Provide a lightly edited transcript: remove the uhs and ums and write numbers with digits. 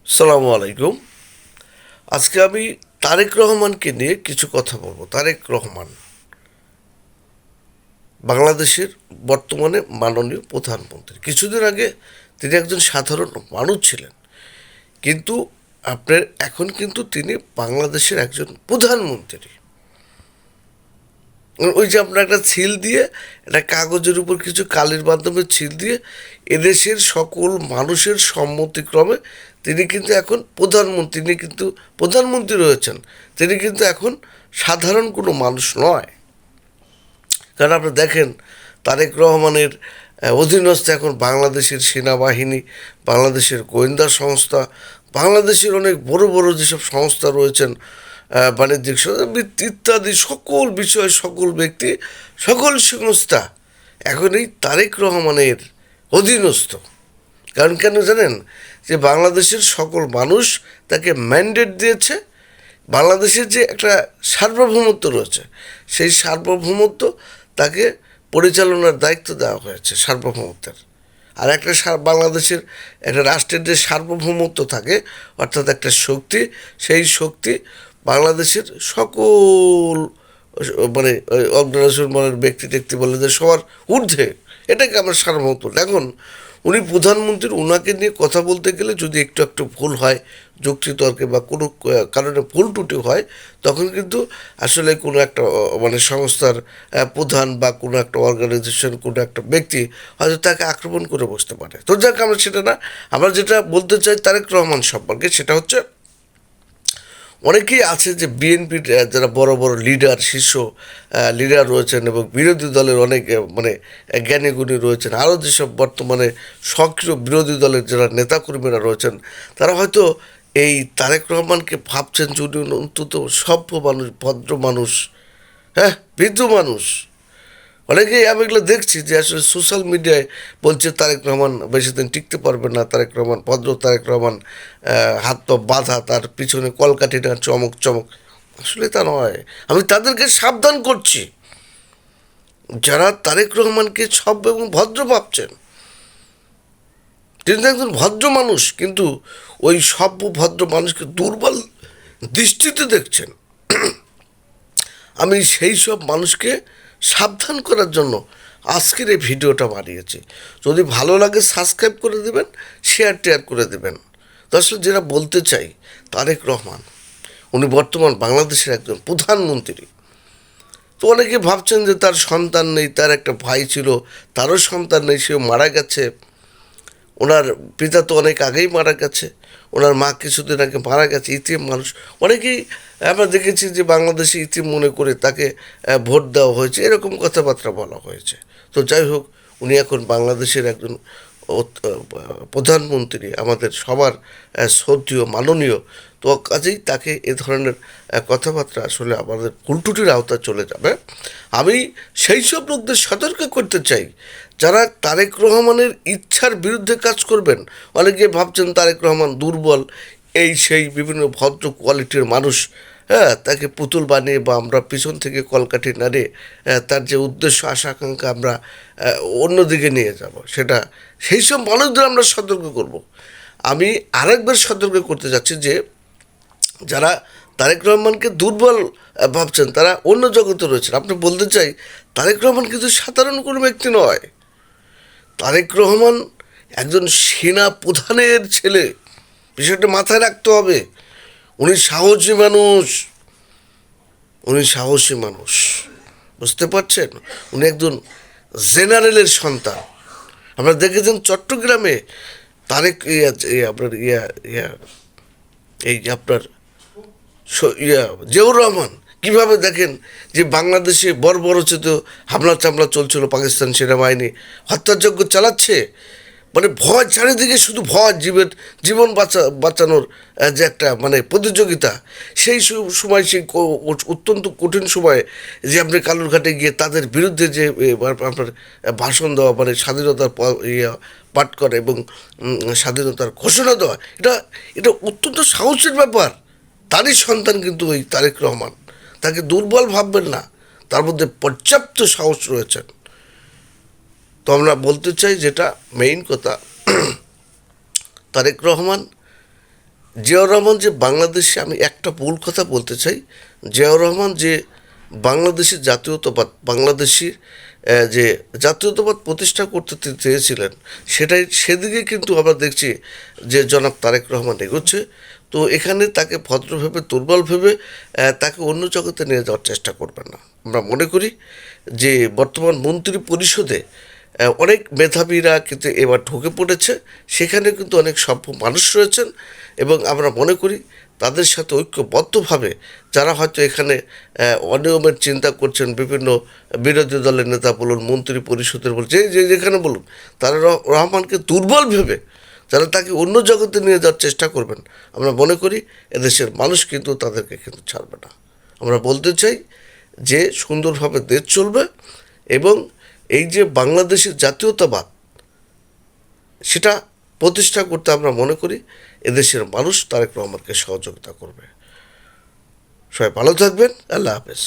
সালামু আলাইকুম। আজকে আমি তারেক রহমানকে নিয়ে কিছু কথা বলবো। তারেক রহমান বাংলাদেশের বর্তমানে মাননীয় প্রধানমন্ত্রী। কিছুদিন আগে তিনি একজন সাধারণ মানুষ ছিলেন, কিন্তু এখন কিন্তু তিনি বাংলাদেশের একজন প্রধানমন্ত্রী। ওই যে আপনার একটা ছিল দিয়ে, একটা কাগজের উপর কিছু কালির মাধ্যমে ছিল দিয়ে এদেশের সকল মানুষের সম্মতিক্রমে তিনি কিন্তু এখন প্রধানমন্ত্রী, তিনি কিন্তু প্রধানমন্ত্রী রয়েছেন। তিনি কিন্তু এখন সাধারণ কোনো মানুষ নয়। কারণ আপনি দেখেন, তারেক রহমানের অধীনস্থ এখন বাংলাদেশের সেনাবাহিনী, বাংলাদেশের গোয়েন্দা সংস্থা, বাংলাদেশের অনেক বড় বড় যেসব সংস্থা রয়েছেন, বাণিজ্যিক ইত্যাদি সকল বিষয়, সকল ব্যক্তি, সকল সংস্থা এখন এই তারেক রহমানের অধীনস্থ। কারণ কেন জানেন? যে বাংলাদেশের সকল মানুষ তাকে ম্যান্ডেট দিয়েছে। বাংলাদেশের যে একটা সার্বভৌমত্ব রয়েছে, সেই সার্বভৌমত্ব তাকে পরিচালনার দায়িত্ব দেওয়া হয়েছে সার্বভৌমত্বের। আর একটা বাংলাদেশের একটা রাষ্ট্রের যে সার্বভৌমত্ব থাকে, অর্থাৎ একটা শক্তি, সেই শক্তি বাংলাদেশের সকল মানে অর্গানাইজেশন বলেন, ব্যক্তি টেক্তি বলে, যে সবার ঊর্ধ্বে, এটাকে আমরা সার্বভৌমত্ব। এখন উনি প্রধানমন্ত্রী, ওনাকে নিয়ে কথা বলতে গেলে যদি একটু একটু ভুল হয়, যুক্তিতর্কে বা কোনো কারণে ভুল টুটি হয়, তখন কিন্তু আসলে কোনো একটা মানে সংস্থার প্রধান বা কোনো একটা অর্গানাইজেশন, কোনো একটা ব্যক্তি হয়তো তাকে আক্রমণ করে বসতে পারে। তো যাক, আমরা সেটা না। আমরা যেটা বলতে চাই তারেক রহমান সম্পর্কে, সেটা হচ্ছে অনেকেই আছে যে বিএনপির যারা বড় বড় লিডার, শীর্ষ লিডার রয়েছেন, এবং বিরোধী দলের অনেক মানে জ্ঞানীগুণী রয়েছেন, আরও যেসব বর্তমানে সক্রিয় বিরোধী দলের যারা নেতাকর্মীরা রয়েছেন, তারা হয়তো এই তারেক রহমানকে ভাবছেন যে উনি অন্তত সভ্য মানুষ, ভদ্র মানুষ, হ্যাঁ, বৃদ্ধ মানুষ। অনেকেই আমি এগুলো দেখছি যে আসলে সোশ্যাল মিডিয়ায় বলছে তারেক রহমান বেশি দিন টিকতে পারবে না, তারেক রহমান ভদ্র, তারেক রহমান হাত পা বাঁধা, তার পিছনে কলকাঠি না চমক চমক। আসলে তা নয়। আমি তাদেরকে সাবধান করছি যারা তারেক রহমানকে সভ্য এবং ভদ্র ভাবছেন। তিনি একজন ভদ্র মানুষ, কিন্তু ওই সভ্য ভদ্র মানুষকে দুর্বল দৃষ্টিতে দেখছেন। আমি সেই সব মানুষকে সাবধান করার জন্য আজকের এই ভিডিওটা বানিয়েছি। যদি ভালো লাগে সাবস্ক্রাইব করে দেবেন, শেয়ার করে দেবেন। তো আসলে যেটা বলতে চাই, তারেক রহমান উনি বর্তমান বাংলাদেশের একজন প্রধানমন্ত্রী। তো অনেকে ভাবছেন যে তার সন্তান নেই, তার একটা ভাই ছিল, তারও সন্তান নেই, সেও মারা গেছে। ওনার পিতা তো অনেক আগেই মারা গেছে, ওনার মা কিছুদিন আগে মারা গেছে। ইতিম মানুষ অনেকেই আমরা দেখেছি যে বাংলাদেশে ইতিম মনে করে তাকে ভোট দেওয়া হয়েছে, এরকম কথাবার্তা বলা হয়েছে। তো যাই হোক, উনি এখন বাংলাদেশের একজন প্রধানমন্ত্রী, আমাদের সবার শ্রদ্ধেয়, মাননীয়। তো কাজেই তাকে এ ধরনের কথাবার্তা আসলে আমাদের ভুলটুটির আওতায় চলে যাবে। আমি সেই সব লোকদের সতর্ক করতে চাই যারা তারেক রহমানের ইচ্ছার বিরুদ্ধে কাজ করবেন। অনেকে ভাবছেন তারেক রহমান দুর্বল, এই সেই বিভিন্ন ভদ্র কোয়ালিটির মানুষ, হ্যাঁ, তাকে পুতুল বানিয়ে বা আমরা পিছন থেকে কলকাঠি নাড়ে তার যে উদ্দেশ্য, আশা আকাঙ্ক্ষা আমরা অন্যদিকে নিয়ে যাব, সেটা সেই সব মানুষদের আমরা সতর্ক করব। আমি আরেকবার সতর্ক করতে যাচ্ছি যে যারা তারেক রহমানকে দুর্বল ভাবছেন, তারা অন্য জগতে রয়েছেন। আপনি বলতে চাই, তারেক রহমান কিন্তু সাধারণ কোনো ব্যক্তি নয়। তারেক রহমান একজন সেনা প্রধানের ছেলে, বিষয়টা মাথায় রাখতে হবে। উনি সাহসী মানুষ, উনি সাহসী মানুষ, বুঝতে পারছেন? উনি একজন জেনারেলের সন্তান। আমরা দেখেছেন চট্টগ্রামে তারেক আপনার এই যে আপনার জিয়াউর রহমান কীভাবে দেখেন যে বাংলাদেশে বর্বরচিত হামলা চামলা চলছিল, পাকিস্তান সেনাবাহিনী হত্যাযজ্ঞ চালাচ্ছে, মানে ভয় চারিদিকে, শুধু ভয়, জীবন বাঁচানোর যে একটা মানে প্রতিযোগিতা। সেই সময়, সেই অত্যন্ত কঠিন সময়ে যে আপনি কালুরঘাটে গিয়ে তাদের বিরুদ্ধে যে আপনার ভাষণ দেওয়া, মানে স্বাধীনতার পাঠ করে এবং স্বাধীনতার ঘোষণা দেওয়া, এটা এটা অত্যন্ত সাহসের ব্যাপার। তারই সন্তান কিন্তু ওই তারেক রহমান। তাকে দুর্বল ভাববেন না, তার মধ্যে পর্যাপ্ত সাহস রয়েছেন। তো আমরা বলতে চাই যেটা মেইন কথা, তারেক রহমান জিয়াউর রহমান যে বাংলাদেশে, আমি একটা ভুল কথা বলতে চাই, জিয়াউর রহমান যে বাংলাদেশি জাতীয়তাবাদ, বাংলাদেশি যে জাতীয়তাবাদ প্রতিষ্ঠা করতে তিনি চেয়েছিলেন, সেদিকে কিন্তু আমরা দেখছি যে জনাব তারেক রহমান এগোচ্ছে। তো এখানে তাকে ভদ্রভাবে, দুর্বল ভেবে তাকে অন্য জগতে নিয়ে যাওয়ার চেষ্টা করবেন না। আমরা মনে করি যে বর্তমান মন্ত্রী পরিষদে অনেক মেধাবীরা কিন্তু এবার ঢুকে পড়েছে, সেখানে কিন্তু অনেক সভ্য মানুষ রয়েছেন, এবং আমরা মনে করি তাদের সাথে ঐক্যবদ্ধভাবে যারা হয়তো এখানে অনিয়মের চিন্তা করছেন, বিভিন্ন বিরোধী দলের নেতা বলুন, মন্ত্রী পরিষদের বলুন, যেখানে বলুন, তারা রহমানকে দুর্বল ভেবে যারা তাকে অন্য জগতে নিয়ে যাওয়ার চেষ্টা করবেন, আমরা মনে করি এদেশের মানুষ কিন্তু তাদেরকে কিন্তু ছাড়বে না। আমরা বলতে চাই যে সুন্দরভাবে দেশ চলবে, এবং এই যে বাংলাদেশের জাতীয়তাবাদ, সেটা প্রতিষ্ঠা করতে আমরা মনে করি এদেশের মানুষ তারেক রহমানকে সহযোগিতা করবে। সবাই ভালো থাকবেন। আল্লাহ হাফেজ।